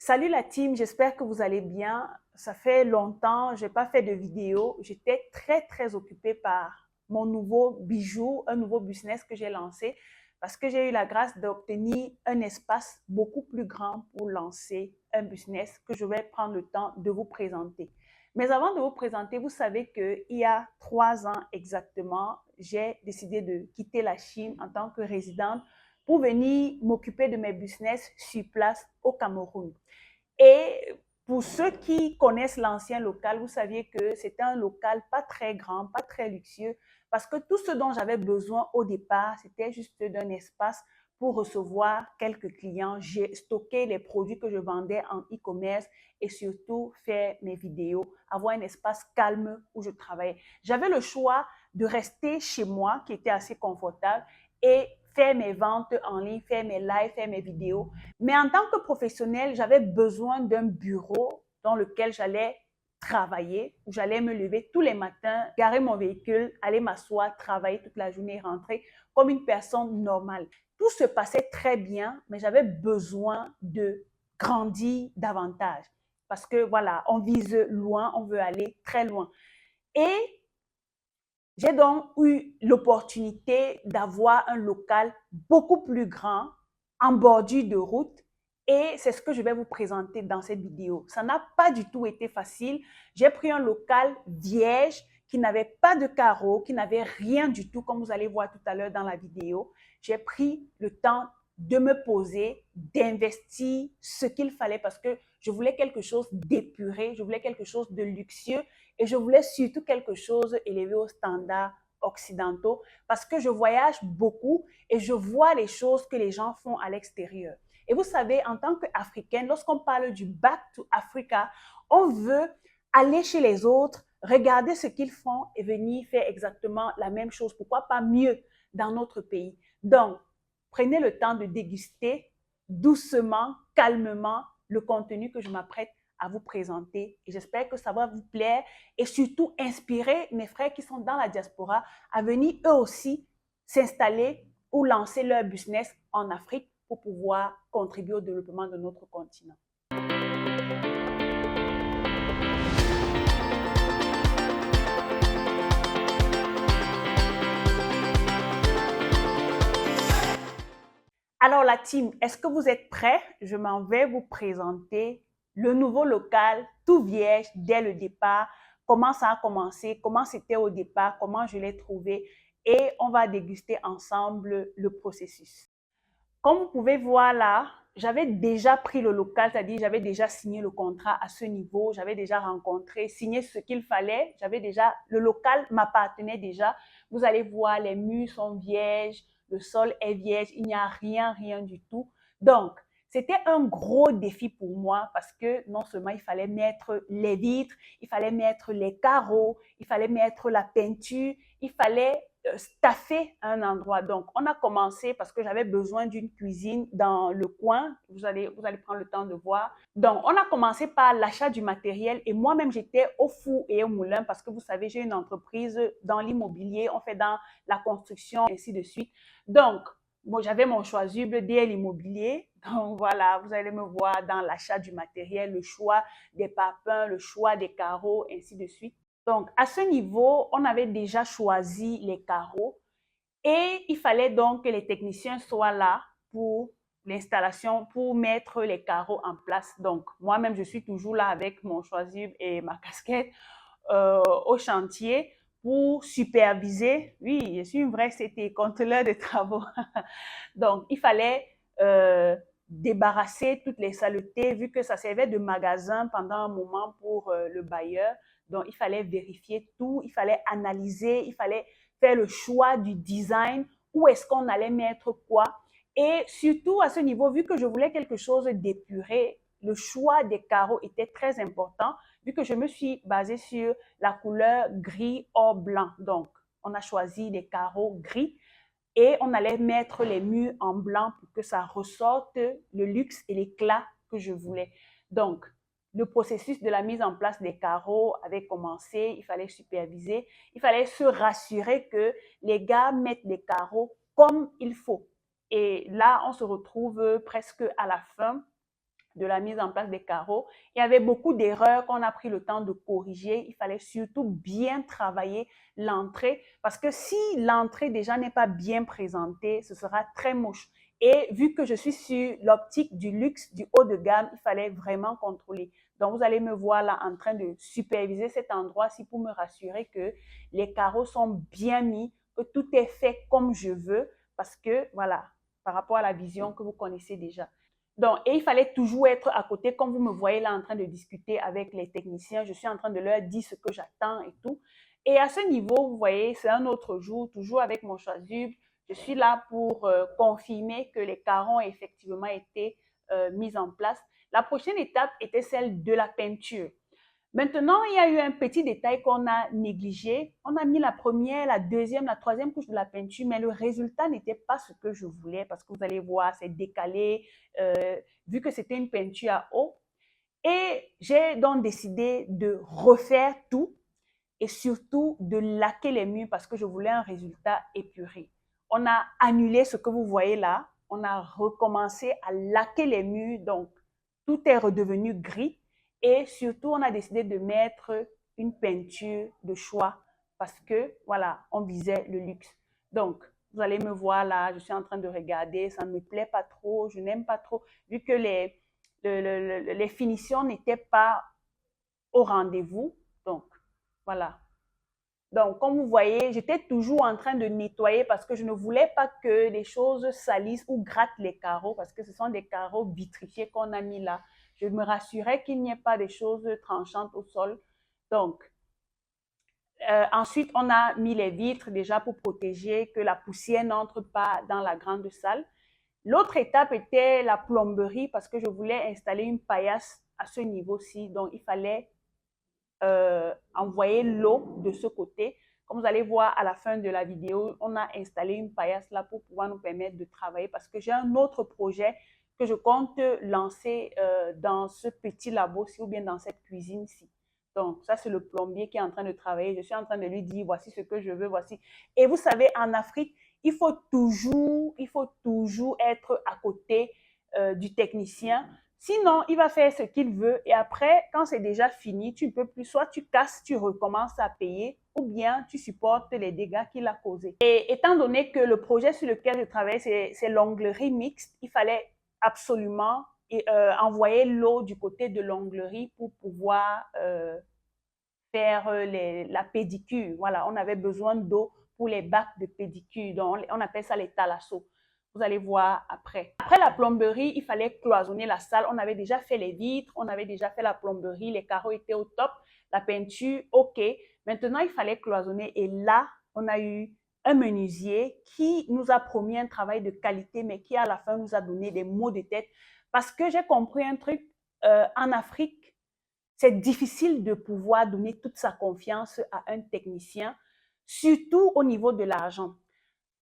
Salut la team, j'espère que vous allez bien. Ça fait longtemps, je n'ai pas fait de vidéo. J'étais très occupée par mon nouveau bijou, un nouveau business que j'ai lancé parce que j'ai eu la grâce d'obtenir un espace beaucoup plus grand pour lancer un business que je vais prendre le temps de vous présenter. Mais avant de vous présenter, vous savez qu'il y a 3 ans exactement, j'ai décidé de quitter la Chine en tant que résidente pour venir m'occuper de mes business sur place au Cameroun. Et pour ceux qui connaissent l'ancien local, vous saviez que c'était un local pas très grand, pas très luxueux, parce que tout ce dont j'avais besoin au départ, c'était juste d'un espace pour recevoir quelques clients, stocker les produits que je vendais en e-commerce et surtout faire mes vidéos, avoir un espace calme où je travaillais. J'avais le choix de rester chez moi, qui était assez confortable, et faire mes ventes en ligne, faire mes lives, faire mes vidéos. Mais en tant que professionnel, j'avais besoin d'un bureau dans lequel j'allais travailler, où j'allais me lever tous les matins, garer mon véhicule, aller m'asseoir, travailler toute la journée, rentrer comme une personne normale. Tout se passait très bien, mais j'avais besoin de grandir davantage. Parce que voilà, on vise loin, on veut aller très loin. Et j'ai donc eu l'opportunité d'avoir un local beaucoup plus grand, en bordure de route, et c'est ce que je vais vous présenter dans cette vidéo. Ça n'a pas du tout été facile. J'ai pris un local vierge qui n'avait pas de carreaux, qui n'avait rien du tout, comme vous allez voir tout à l'heure dans la vidéo. J'ai pris le temps de me poser, d'investir ce qu'il fallait parce que je voulais quelque chose d'épuré, je voulais quelque chose de luxueux et je voulais surtout quelque chose élevé aux standards occidentaux parce que je voyage beaucoup et je vois les choses que les gens font à l'extérieur. Et vous savez, en tant qu'Africaine, lorsqu'on parle du Back to Africa, on veut aller chez les autres, regarder ce qu'ils font et venir faire exactement la même chose. Pourquoi pas mieux dans notre pays? Donc, prenez le temps de déguster doucement, calmement le contenu que je m'apprête à vous présenter. Et j'espère que ça va vous plaire et surtout inspirer mes frères qui sont dans la diaspora à venir eux aussi s'installer ou lancer leur business en Afrique pour pouvoir contribuer au développement de notre continent. Alors la team, est-ce que vous êtes prêts? Je m'en vais vous présenter le nouveau local, tout vierge dès le départ, comment ça a commencé, comment c'était au départ, comment je l'ai trouvé et on va déguster ensemble le processus. Comme vous pouvez voir là, j'avais déjà pris le local, c'est-à-dire j'avais déjà signé le contrat à ce niveau, j'avais déjà rencontré, signé ce qu'il fallait, j'avais déjà, le local m'appartenait déjà. Vous allez voir, les murs sont vierges, le sol est vierge, il n'y a rien du tout. Donc, c'était un gros défi pour moi parce que non seulement il fallait mettre les vitres, il fallait mettre les carreaux, il fallait mettre la peinture, il fallait staffer un endroit. Donc, on a commencé parce que j'avais besoin d'une cuisine dans le coin. Vous allez prendre le temps de voir. Donc, on a commencé par l'achat du matériel et moi-même, j'étais au four et au moulin parce que vous savez, j'ai une entreprise dans l'immobilier, on fait dans la construction, ainsi de suite. Donc, moi, j'avais mon choisible DL Immobilier. Donc, voilà, vous allez me voir dans l'achat du matériel, le choix des parpaings, le choix des carreaux, ainsi de suite. Donc, à ce niveau, on avait déjà choisi les carreaux et il fallait donc que les techniciens soient là pour l'installation, pour mettre les carreaux en place. Donc, moi-même, je suis toujours là avec mon choisible et ma casquette au chantier pour superviser. Oui, je suis une vraie CT, contrôleur de travaux. Donc, il fallait débarrasser toutes les saletés, vu que ça servait de magasin pendant un moment pour le bailleur. Donc, il fallait vérifier tout, il fallait analyser, il fallait faire le choix du design, où est-ce qu'on allait mettre quoi. Et surtout, à ce niveau, vu que je voulais quelque chose d'épuré, le choix des carreaux était très important, vu que je me suis basée sur la couleur gris or blanc. Donc, on a choisi les carreaux gris et on allait mettre les murs en blanc pour que ça ressorte le luxe et l'éclat que je voulais. Donc, le processus de la mise en place des carreaux avait commencé, il fallait superviser, il fallait se rassurer que les gars mettent les carreaux comme il faut. Et là, on se retrouve presque à la fin de la mise en place des carreaux. Il y avait beaucoup d'erreurs qu'on a pris le temps de corriger. Il fallait surtout bien travailler l'entrée parce que si l'entrée déjà n'est pas bien présentée, ce sera très moche. Et vu que je suis sur l'optique du luxe, du haut de gamme, il fallait vraiment contrôler. Donc, vous allez me voir là en train de superviser cet endroit-ci pour me rassurer que les carreaux sont bien mis, que tout est fait comme je veux parce que, voilà, par rapport à la vision que vous connaissez déjà. Donc, et il fallait toujours être à côté, comme vous me voyez là en train de discuter avec les techniciens, je suis en train de leur dire ce que j'attends et tout. Et à ce niveau, vous voyez, c'est un autre jour, toujours avec mon chasuble. Je suis là pour confirmer que les carreaux ont effectivement été mis en place. La prochaine étape était celle de la peinture. Maintenant, il y a eu un petit détail qu'on a négligé. On a mis la première, la deuxième, la troisième couche de la peinture, mais le résultat n'était pas ce que je voulais parce que vous allez voir, c'est décalé, vu que c'était une peinture à eau. Et j'ai donc décidé de refaire tout et surtout de laquer les murs parce que je voulais un résultat épuré. On a annulé ce que vous voyez là. On a recommencé à laquer les murs, donc tout est redevenu gris. Et surtout, on a décidé de mettre une peinture de choix parce que, voilà, on visait le luxe. Donc, vous allez me voir là, je suis en train de regarder, ça ne me plaît pas trop, je n'aime pas trop, vu que les finitions n'étaient pas au rendez-vous. Donc, voilà. Donc, comme vous voyez, j'étais toujours en train de nettoyer parce que je ne voulais pas que les choses salissent ou grattent les carreaux parce que ce sont des carreaux vitrifiés qu'on a mis là. Je me rassurais qu'il n'y ait pas de choses tranchantes au sol. Donc, ensuite, on a mis les vitres déjà pour protéger que la poussière n'entre pas dans la grande salle. L'autre étape était la plomberie parce que je voulais installer une paillasse à ce niveau-ci. Donc, il fallait envoyer l'eau de ce côté. Comme vous allez voir à la fin de la vidéo, on a installé une paillasse là pour pouvoir nous permettre de travailler parce que j'ai un autre projet que je compte lancer dans ce petit labo-ci ou bien dans cette cuisine-ci. Donc, ça, c'est le plombier qui est en train de travailler. Je suis en train de lui dire, voici ce que je veux, voici. Et vous savez, en Afrique, il faut toujours être à côté du technicien. Sinon, il va faire ce qu'il veut et après, quand c'est déjà fini, tu ne peux plus, soit tu casses, tu recommences à payer ou bien tu supportes les dégâts qu'il a causés. Et étant donné que le projet sur lequel je travaille, c'est l'onglerie mixte, il fallait absolument envoyer l'eau du côté de l'onglerie pour pouvoir faire la pédicure. Voilà, on avait besoin d'eau pour les bacs de pédicure. Donc, on appelle ça les thalassos. Vous allez voir après. Après la plomberie, il fallait cloisonner la salle. On avait déjà fait les vitres, on avait déjà fait la plomberie, les carreaux étaient au top, la peinture, ok. Maintenant, il fallait cloisonner. Et là, on a eu un menuisier qui nous a promis un travail de qualité, mais qui à la fin nous a donné des maux de tête. Parce que j'ai compris un truc, en Afrique, c'est difficile de pouvoir donner toute sa confiance à un technicien, surtout au niveau de l'argent.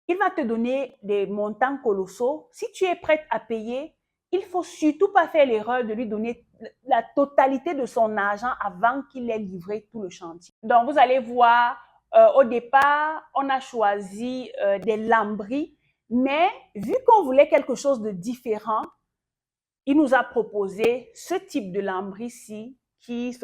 Il va te donner des montants colossaux. Si tu es prête à payer, il ne faut surtout pas faire l'erreur de lui donner la totalité de son argent avant qu'il ait livré tout le chantier. Donc, vous allez voir, au départ, on a choisi des lambris, mais vu qu'on voulait quelque chose de différent, il nous a proposé ce type de lambris-ci qui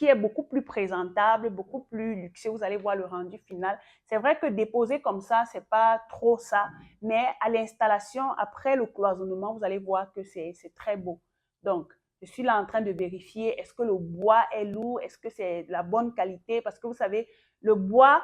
est beaucoup plus présentable, beaucoup plus luxueux. Vous allez voir le rendu final. C'est vrai que déposer comme ça, c'est pas trop ça, mais à l'installation, après le cloisonnement, vous allez voir que c'est très beau. Donc, je suis là en train de vérifier, est-ce que le bois est lourd, est-ce que c'est de la bonne qualité, parce que vous savez, le bois,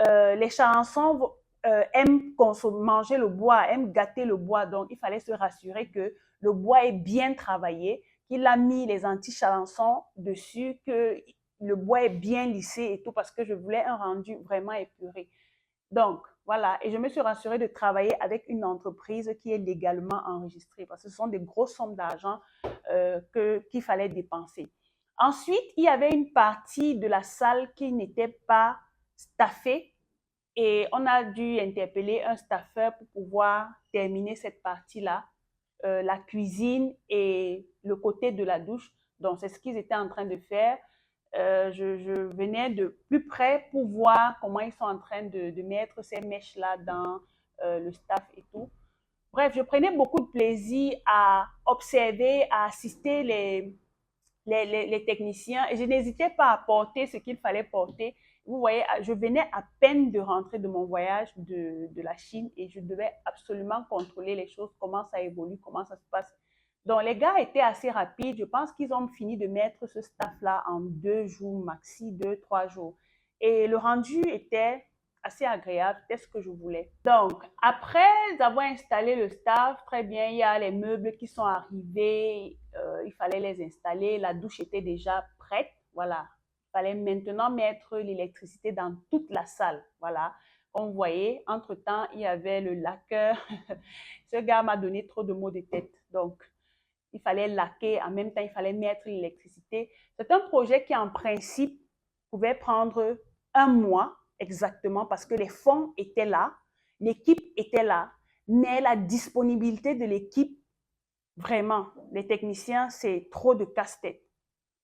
les charançons aiment manger le bois, aiment gâter le bois, donc il fallait se rassurer que le bois est bien travaillé, qu'il a mis les anti-charançons dessus, que le bois est bien lissé et tout, parce que je voulais un rendu vraiment épuré. Donc, voilà, et je me suis rassurée de travailler avec une entreprise qui est légalement enregistrée, parce que ce sont des grosses sommes d'argent qu'il fallait dépenser. Ensuite, il y avait une partie de la salle qui n'était pas staffée, et on a dû interpeller un staffeur pour pouvoir terminer cette partie-là, la cuisine et le côté de la douche. Donc, c'est ce qu'ils étaient en train de faire. Je venais de plus près pour voir comment ils sont en train de mettre ces mèches-là dans le staff et tout. Bref, je prenais beaucoup de plaisir à observer, à assister les techniciens et je n'hésitais pas à porter ce qu'il fallait porter. Vous voyez, je venais à peine de rentrer de mon voyage de la Chine et je devais absolument contrôler les choses, comment ça évolue, comment ça se passe. Donc, les gars étaient assez rapides. Je pense qu'ils ont fini de mettre ce staff-là en 2 jours maxi, 2, 3 jours. Et le rendu était assez agréable, c'était ce que je voulais. Donc, après avoir installé le staff, très bien, il y a les meubles qui sont arrivés, il fallait les installer, la douche était déjà prête, voilà. Il fallait maintenant mettre l'électricité dans toute la salle, voilà. Comme vous voyez, entre-temps, il y avait le laqueur. Ce gars m'a donné trop de maux de tête, donc il fallait laquer, en même temps, il fallait mettre l'électricité. C'est un projet qui, en principe, pouvait prendre 1 mois exactement parce que les fonds étaient là, l'équipe était là, mais la disponibilité de l'équipe, vraiment, les techniciens, c'est trop de casse-tête.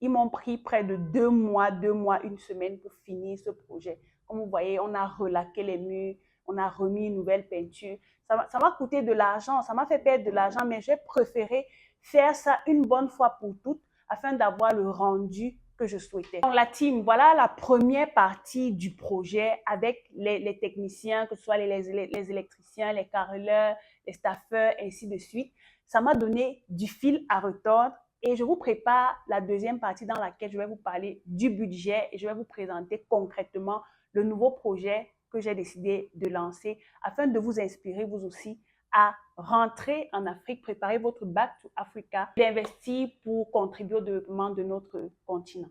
Ils m'ont pris près de 2 mois, 2 mois, une semaine pour finir ce projet. Comme vous voyez, on a relaqué les murs, on a remis une nouvelle peinture. Ça m'a coûté de l'argent, ça m'a fait perdre de l'argent, mais j'ai préféré faire ça une bonne fois pour toutes afin d'avoir le rendu que je souhaitais. Donc, la team, voilà la première partie du projet avec les techniciens, que ce soit les électriciens, les carreleurs, les staffeurs, ainsi de suite. Ça m'a donné du fil à retordre et je vous prépare la deuxième partie dans laquelle je vais vous parler du budget et je vais vous présenter concrètement le nouveau projet que j'ai décidé de lancer afin de vous inspirer vous aussi à rentrer en Afrique, préparer votre Back to Africa, d'investir pour contribuer au développement de notre continent.